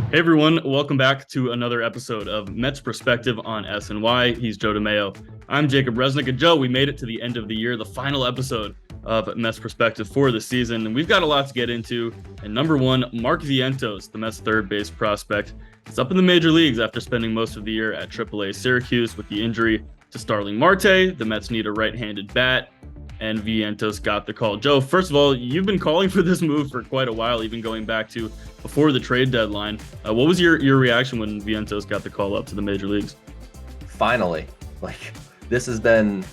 Hey everyone, welcome back to another episode of Mets Prospective on SNY. He's Joe DeMayo. I'm Jacob Resnick, and Joe, we made it to the end of the year, the final episode of Mets Prospective for the season, and we've got a lot to get into. And number one, Mark Vientos, the Mets third base prospect, is up in the major leagues after spending most of the year at AAA Syracuse with the injury to Starling Marte. The Mets need a right-handed bat, and Vientos got the call. Joe, first of all, you've been calling for this move for quite a while, even going back to before the trade deadline. What was your reaction when Vientos got the call up to the major leagues? Finally, this has been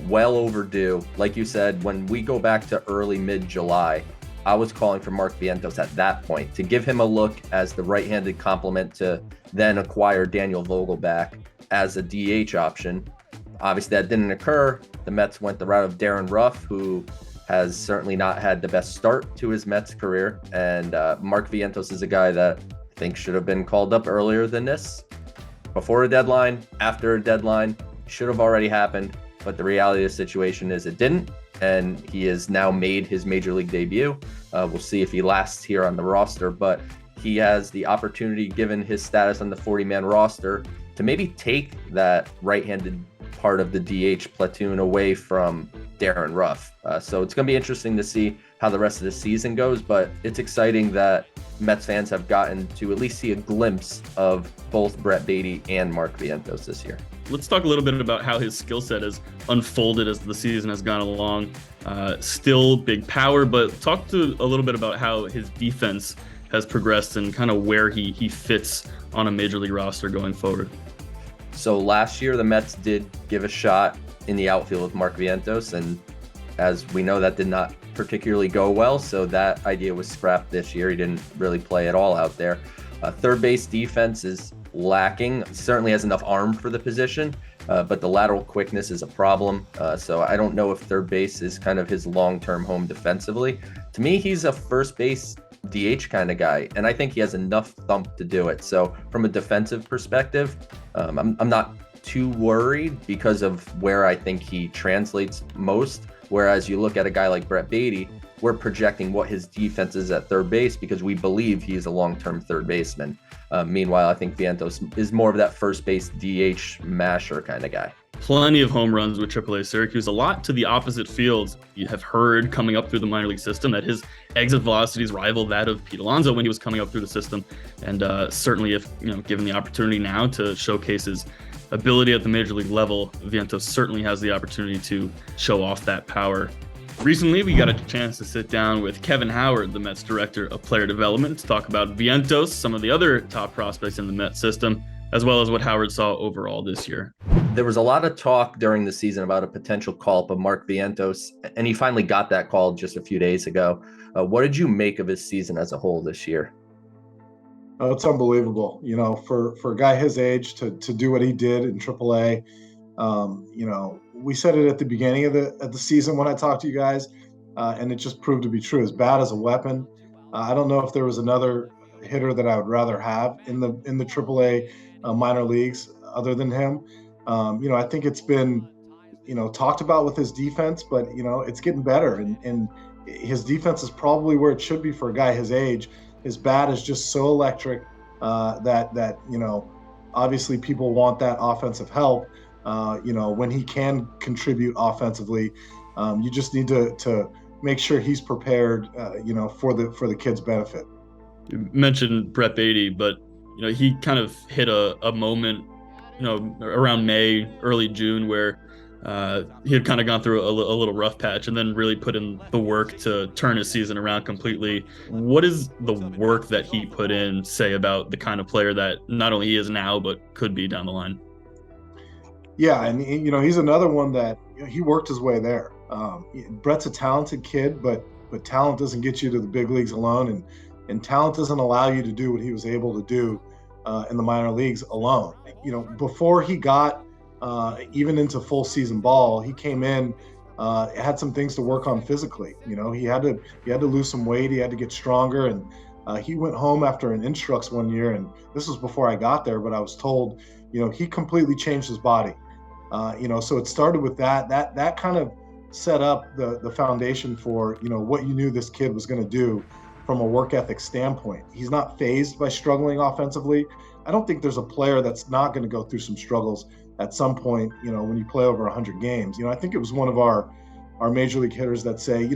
well overdue. Like you said, when we go back to early mid-July, I was calling for Mark Vientos at that point to give him a look as the right-handed complement to then acquire Daniel Vogelbach as a DH option. Obviously, that didn't occur. The Mets went the route of Darren Ruff, who has certainly not had the best start to his Mets career. And Mark Vientos is a guy that I think should have been called up earlier than this. Before a deadline, after a deadline, should have already happened. But the reality of the situation is it didn't. And he has now made his major league debut. We'll see if he lasts here on the roster. But he has the opportunity, given his status on the 40-man roster, to maybe take that right-handed part of the DH platoon away from Darren Ruff. So it's going to be interesting to see how the rest of the season goes, but it's exciting that Mets fans have gotten to at least see a glimpse of both Brett Baty and Mark Vientos this year. Let's talk a little bit about how his skill set has unfolded as the season has gone along. Still big power, but talk a little bit about how his defense has progressed and kind of where he fits on a major league roster going forward. So last year, the Mets did give a shot in the outfield with Mark Vientos, and as we know, that did not particularly go well, so that idea was scrapped this year. He didn't really play at all out there. Third base defense is lacking. Certainly has enough arm for the position, but the lateral quickness is a problem. So I don't know if third base is kind of his long-term home defensively. To me, he's a first base DH kind of guy, and I think he has enough thump to do it. So from a defensive perspective, I'm not too worried because of where I think he translates most. Whereas you look at a guy like Brett Baty, we're projecting what his defense is at third base because we believe he's a long-term third baseman. Meanwhile, I think Vientos is more of that first base DH masher kind of guy. Plenty of home runs with AAA Syracuse, a lot to the opposite field. You have heard coming up through the minor league system that his exit velocities rival that of Pete Alonso when he was coming up through the system. And certainly if given the opportunity now to showcase his ability at the major league level, Vientos certainly has the opportunity to show off that power. Recently, we got a chance to sit down with Kevin Howard, the Mets director of player development, to talk about Vientos, some of the other top prospects in the Mets system, as well as what Howard saw overall this year. There was a lot of talk during the season about a potential call-up of Mark Vientos, and he finally got that call just a few days ago. What did you make of his season as a whole this year? Oh, it's unbelievable. For a guy his age to do what he did in AAA. We said it at the beginning of the season when I talked to you guys, and it just proved to be true. As bad as a weapon, I don't know if there was another hitter that I would rather have in the AAA minor leagues other than him. I think it's been, talked about with his defense, but it's getting better, and his defense is probably where it should be for a guy his age. His bat is just so electric that obviously people want that offensive help. When he can contribute offensively, you just need to make sure he's prepared, for the kid's benefit. You mentioned Brett Baty, but he kind of hit a moment, around May, early June, where he had kind of gone through a little rough patch and then really put in the work to turn his season around completely. What is the work that he put in say about the kind of player that not only he is now, but could be down the line? Yeah, and he's another one that he worked his way there. Brett's a talented kid, but talent doesn't get you to the big leagues alone, and talent doesn't allow you to do what he was able to do in the minor leagues alone. Before he got even into full season ball, he came in, had some things to work on physically. He had to lose some weight, he had to get stronger, and he went home after an instructs one year, and this was before I got there, but I was told, he completely changed his body. So it started with that kind of set up the foundation for, what you knew this kid was going to do from a work ethic standpoint. He's not fazed by struggling offensively. I don't think there's a player that's not going to go through some struggles at some point, when you play over 100 games. I think it was one of our major league hitters that say, you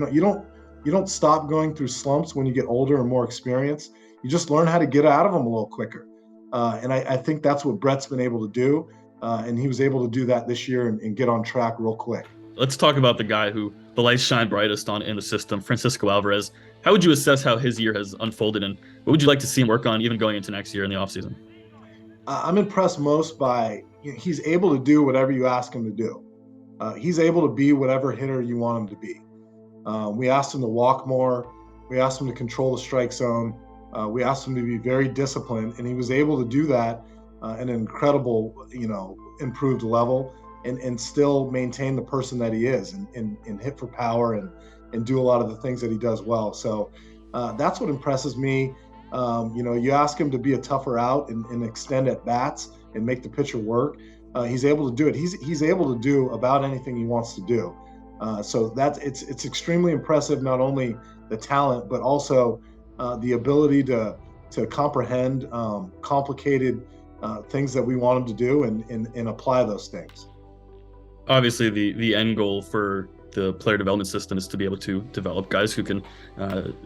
don't stop going through slumps when you get older and more experienced. You just learn how to get out of them a little quicker. And I think that's what Brett's been able to do. And he was able to do that this year and get on track real quick. Let's talk about the guy who the lights shine brightest on in the system, Francisco Alvarez. How would you assess how his year has unfolded, and what would you like to see him work on even going into next year in the offseason? I'm impressed most by he's able to do whatever you ask him to do. He's able to be whatever hitter you want him to be. We asked him to walk more. We asked him to control the strike zone. We asked him to be very disciplined, and he was able to do that at an incredible, improved level, and still maintain the person that he is, and hit for power and do a lot of the things that he does well. So that's what impresses me. You ask him to be a tougher out and extend at bats and make the pitcher work. He's able to do it. He's able to do about anything he wants to do. So it's extremely impressive, not only the talent, but also the ability to comprehend complicated things that we want him to do and apply those things. Obviously, the end goal for the player development system is to be able to develop guys who can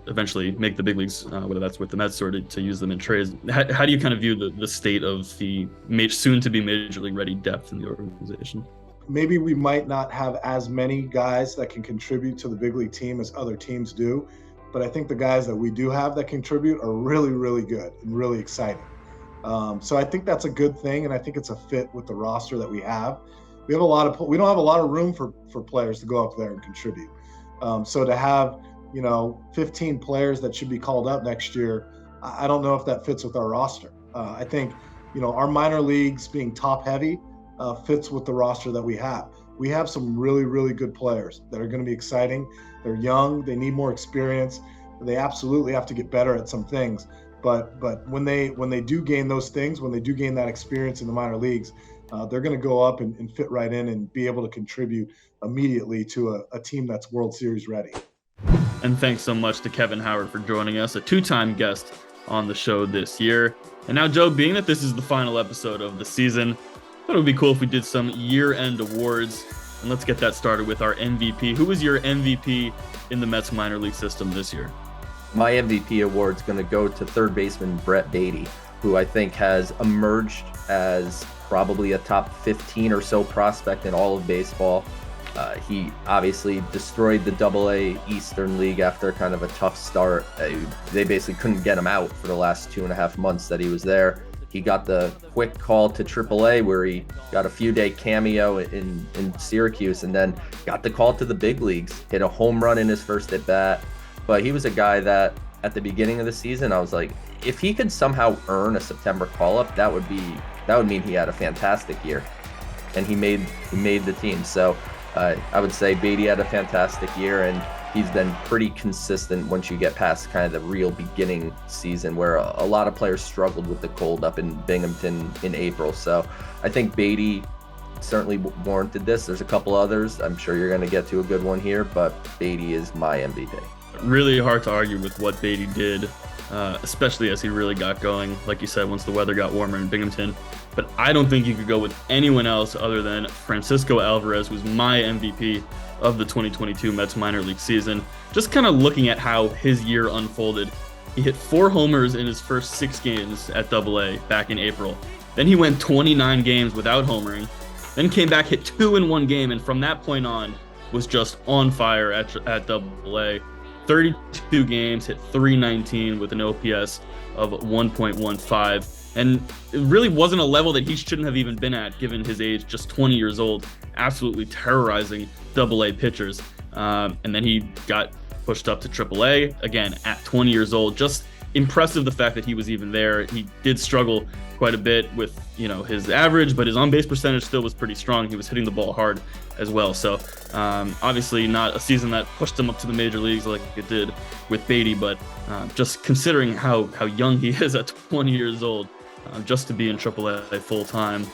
eventually make the big leagues, whether that's with the Mets or to use them in trades. How do you kind of view the state of the soon-to-be major league ready depth in the organization? Maybe we might not have as many guys that can contribute to the big league team as other teams do, but I think the guys that we do have that contribute are really, really good and really exciting. So I think that's a good thing, and I think it's a fit with the roster that we have. We don't have a lot of room for players to go up there and contribute. So to have, 15 players that should be called up next year, I don't know if that fits with our roster. I think, our minor leagues being top heavy fits with the roster that we have. We have some really, really good players that are going to be exciting. They're young. They need more experience. They absolutely have to get better at some things. But when they do gain those things, when they do gain that experience in the minor leagues, they're going to go up and fit right in and be able to contribute immediately to a team that's World Series ready. And thanks so much to Kevin Howard for joining us, a two-time guest on the show this year. And now, Joe, being that this is the final episode of the season, I thought it would be cool if we did some year-end awards. And let's get that started with our MVP. Who was your MVP in the Mets minor league system this year? My MVP award is going to go to third baseman Brett Baty, who I think has emerged as probably a top 15 or so prospect in all of baseball. He obviously destroyed the AA Eastern League after kind of a tough start. They basically couldn't get him out for the last 2.5 months that he was there. He got the quick call to AAA where he got a few-day cameo in Syracuse, and then got the call to the big leagues, hit a home run in his first at-bat. But he was a guy that at the beginning of the season, I was like, if he could somehow earn a September call-up, that would mean he had a fantastic year. And he made the team. So I would say Baty had a fantastic year, and he's been pretty consistent once you get past kind of the real beginning season where a lot of players struggled with the cold up in Binghamton in April. So I think Baty certainly warranted this. There's a couple others. I'm sure you're going to get to a good one here, but Baty is my MVP. Really hard to argue with what Baty did, especially as he really got going, like you said, once the weather got warmer in Binghamton. But I don't think you could go with anyone else other than Francisco Alvarez, who's my MVP of the 2022 Mets minor league season. Just kind of looking at how his year unfolded, he hit 4 homers in his first 6 games at AA back in April. Then he went 29 games without homering, then came back, hit 2 in 1 game, and from that point on was just on fire at AA. 32 games, hit .319 with an OPS of 1.15. And it really wasn't a level that he shouldn't have even been at, given his age, just 20 years old, absolutely terrorizing AA pitchers. And then he got pushed up to AAA, again, at 20 years old. Just impressive the fact that he was even there. He did struggle quite a bit with, his average, but his on-base percentage still was pretty strong. He was hitting the ball hard as well. So obviously not a season that pushed him up to the major leagues like it did with Baty, but just considering how young he is at 20 years old, just to be in AAA full-time,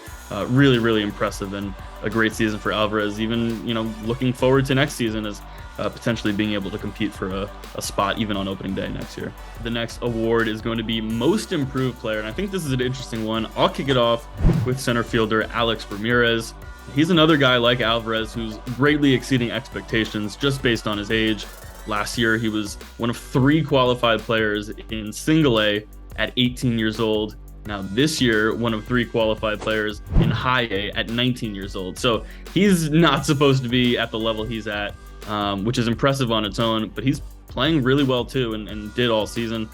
really, really impressive, and a great season for Alvarez. Even, looking forward to next season, as potentially being able to compete for a spot even on opening day next year. The next award is going to be Most Improved Player, and I think this is an interesting one. I'll kick it off with center fielder Alex Ramirez. He's another guy like Alvarez who's greatly exceeding expectations just based on his age. Last year, he was one of 3 qualified players in single A at 18 years old. Now this year, one of 3 qualified players in high A at 19 years old. So he's not supposed to be at the level he's at, which is impressive on its own, but he's playing really well too and did all season,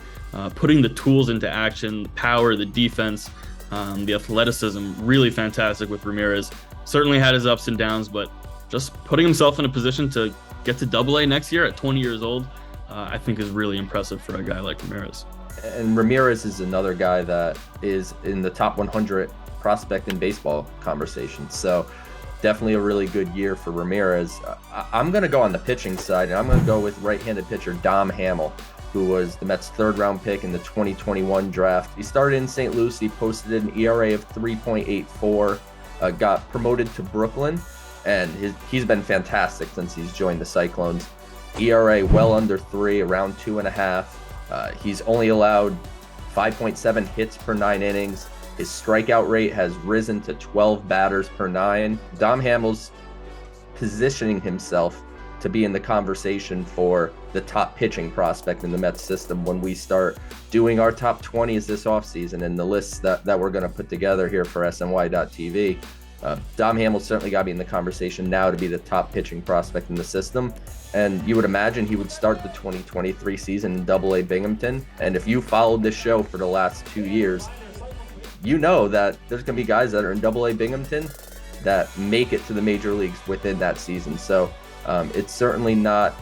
putting the tools into action, the power, the defense, the athleticism, really fantastic with Ramirez. Certainly had his ups and downs, but just putting himself in a position to get to AA next year at 20 years old, I think is really impressive for a guy like Ramirez. And Ramirez is another guy that is in the top 100 prospect in baseball conversation. So definitely a really good year for Ramirez. I'm going to go on the pitching side, and I'm going to go with right-handed pitcher Dom Hamill, who was the Mets' 3rd-round pick in the 2021 draft. He started in St. Louis. He posted an ERA of 3.84, got promoted to Brooklyn, and he's been fantastic since he's joined the Cyclones. ERA well under 3, around 2.5. He's only allowed 5.7 hits per 9 innings. His strikeout rate has risen to 12 batters per 9. Dom Hamill's positioning himself to be in the conversation for the top pitching prospect in the Mets system when we start doing our top 20s this offseason and the lists that we're going to put together here for SNY.TV. Dom Hamill certainly got to be in the conversation now to be the top pitching prospect in the system. And you would imagine he would start the 2023 season in AA Binghamton. And if you followed this show for the last 2 years, you know that there's going to be guys that are in AA Binghamton that make it to the major leagues within that season. So it's certainly not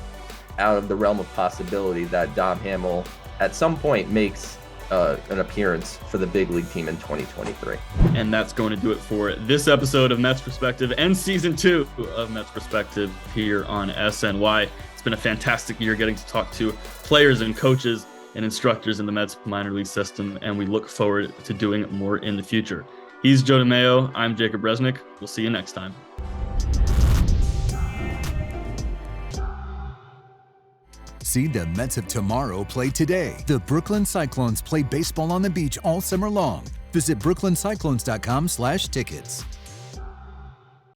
out of the realm of possibility that Dom Hamill at some point makes an appearance for the big league team in 2023. And that's going to do it for this episode of Mets Perspective and season 2 of Mets Perspective here on SNY. It's been a fantastic year getting to talk to players and coaches and instructors in the Mets minor league system, and we look forward to doing more in the future. He's Joe DeMayo. I'm Jacob Resnick. We'll see you next time. See the Mets of tomorrow play today. The Brooklyn Cyclones play baseball on the beach all summer long. Visit brooklyncyclones.com/tickets.